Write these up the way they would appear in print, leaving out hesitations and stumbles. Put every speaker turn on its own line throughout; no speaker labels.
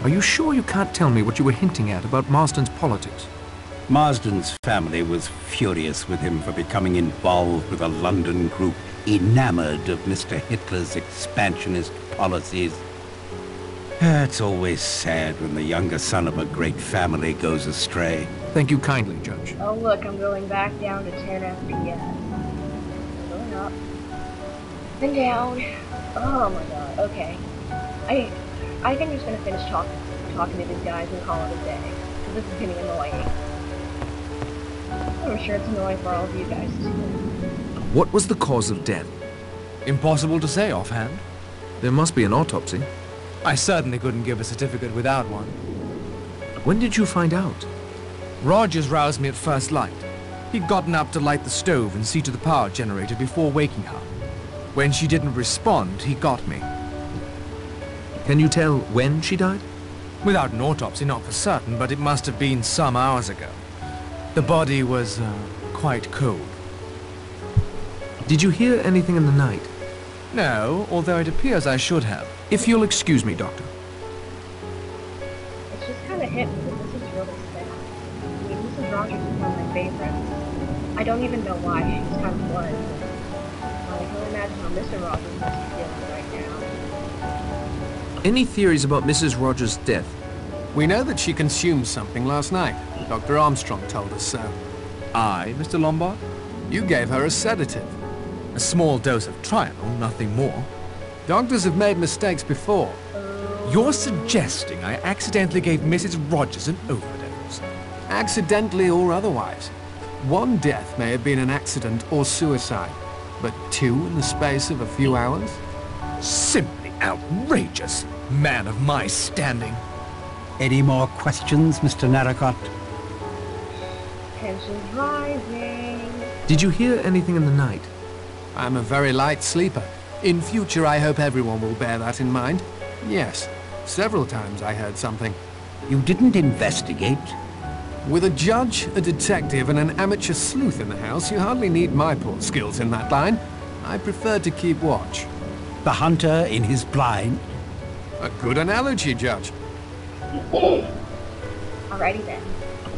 Are you sure you can't tell me what you were hinting at about Marsden's politics?
Marsden's family was furious with him for becoming involved with a London group enamored of Mr. Hitler's expansionist policies. It's always sad when the younger son of a great family goes astray.
Thank you kindly, Judge.
Oh look, I'm going back down to 10 FPS. Going up. Then down. Oh my god, okay. I think I'm just gonna finish talking to these guys and call it a day. Because this is getting annoying. I'm sure it's annoying for all of you guys too.
What was the cause of death?
Impossible to say offhand.
There must be an autopsy.
I certainly couldn't give a certificate without one.
When did you find out?
Rogers roused me at first light. He'd gotten up to light the stove and see to the power generator before waking her. When she didn't respond, he got me.
Can you tell when she died?
Without an autopsy, not for certain, but it must have been some hours ago. The body was, quite cold.
Did you hear anything in the night?
No, although it appears I should have.
If you'll excuse me, Doctor.
It's just kind of hit me that this is really sad. I mean, Mrs. Rogers is one of my favorites. I don't even know why. She's kind of blunt. I can imagine how Mr. Rogers must be feeling right now.
Any theories about Mrs. Rogers' death?
We know that she consumed something last night. Dr. Armstrong told us so.
I, Mr. Lombard?
You gave her a sedative.
A small dose of Trianol, nothing more.
Doctors have made mistakes before.
You're suggesting I accidentally gave Mrs. Rogers an overdose?
Accidentally or otherwise. One death may have been an accident or suicide, but two in the space of a few hours?
Simply outrageous, man of my standing.
Any more questions, Mr. Narracott?
Tension's rising.
Did you hear anything in the night?
I'm a very light sleeper. In future, I hope everyone will bear that in mind. Yes, several times I heard something.
You didn't investigate?
With a judge, a detective, and an amateur sleuth in the house, you hardly need my poor skills in that line. I prefer to keep watch.
The hunter in his blind?
A good analogy, Judge.
Alrighty then.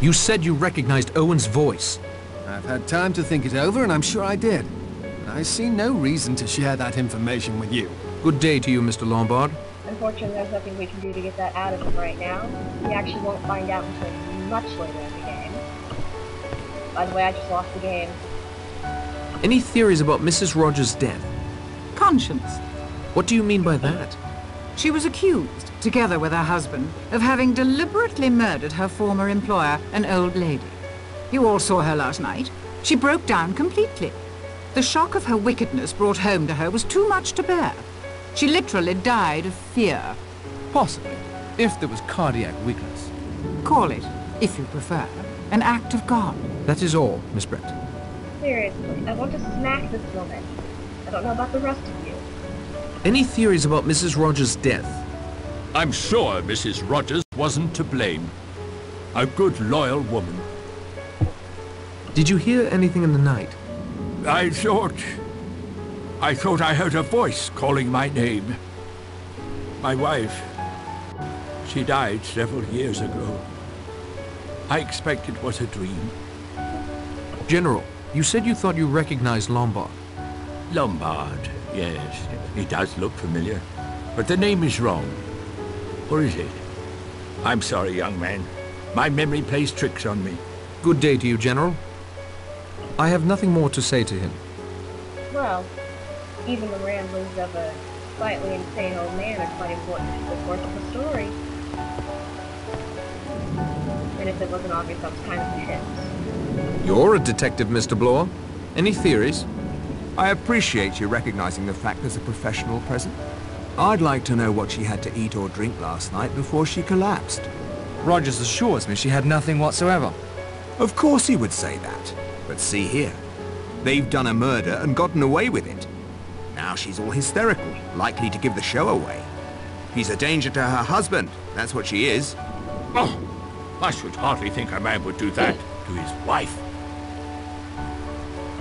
You said you recognized Owen's voice.
I've had time to think it over, and I'm sure I did. I see no reason to share that information with you.
Good day to you, Mr. Lombard.
Unfortunately, there's nothing we can do to get that out of him right now. We actually won't find out until much later in the game. By the way, I just lost the game.
Any theories about Mrs. Rogers' death?
Conscience.
What do you mean by that?
She was accused, together with her husband, of having deliberately murdered her former employer, an old lady. You all saw her last night. She broke down completely. The shock of her wickedness brought home to her was too much to bear. She literally died of fear.
Possibly, if there was cardiac weakness.
Call it, if you prefer, an act of God.
That is all, Miss Brett.
Seriously, I want to smack this woman. I don't know about the rest of you.
Any theories about Mrs. Rogers' death?
I'm sure Mrs. Rogers wasn't to blame. A good, loyal woman.
Did you hear anything in the night?
I thought I heard a voice calling my name. My wife, she died several years ago. I expect it was a dream.
General, you said you thought you recognized Lombard.
Lombard, yes. He does look familiar. But the name is wrong. Or is it? I'm sorry, young man. My memory plays tricks on me.
Good day to you, General. I have nothing more to say to him.
Well, even the ramblings of a slightly insane old man are quite important to the course of the story. And if it wasn't obvious, that was kind of a hint.
You're a detective, Mr. Bloor. Any theories?
I appreciate you recognizing the fact there's a professional present. I'd like to know what she had to eat or drink last night before she collapsed.
Rogers assures me she had nothing whatsoever.
Of course he would say that. But see here. They've done a murder and gotten away with it. Now she's all hysterical, likely to give the show away. He's a danger to her husband. That's what she is.
Oh, I should hardly think a man would do that to his wife.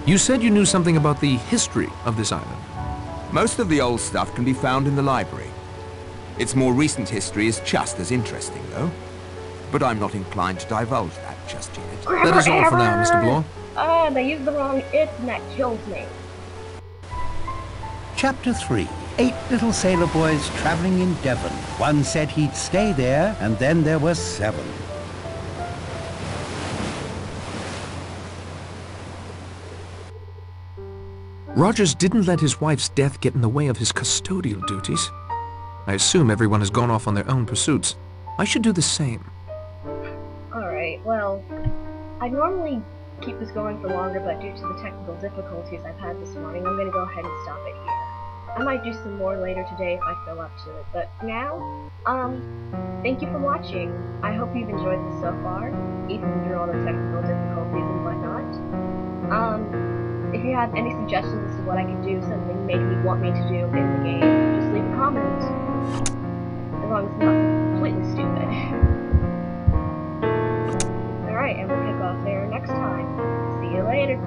You said you knew something about the history of this island.
Most of the old stuff can be found in the library. Its more recent history is just as interesting, though. But I'm not inclined to divulge that just yet.
That is all for now, Mr. Blore.
They used the wrong it and that kills me.
Chapter 3. 8 little sailor boys traveling in Devon. One said he'd stay there, and then there were 7.
Rogers didn't let his wife's death get in the way of his custodial duties. I assume everyone has gone off on their own pursuits. I should do the same.
Alright, well, I'd normally keep this going for longer, but due to the technical difficulties I've had this morning, I'm gonna go ahead and stop it here. I might do some more later today if I feel up to it, but now, thank you for watching. I hope you've enjoyed this so far, even through all the technical difficulties and whatnot. If you have any suggestions as to what I could do, something maybe you want me to do in the game, just leave a comment. As long as it's not completely stupid. Alright, and we'll pick up there next time. See you later.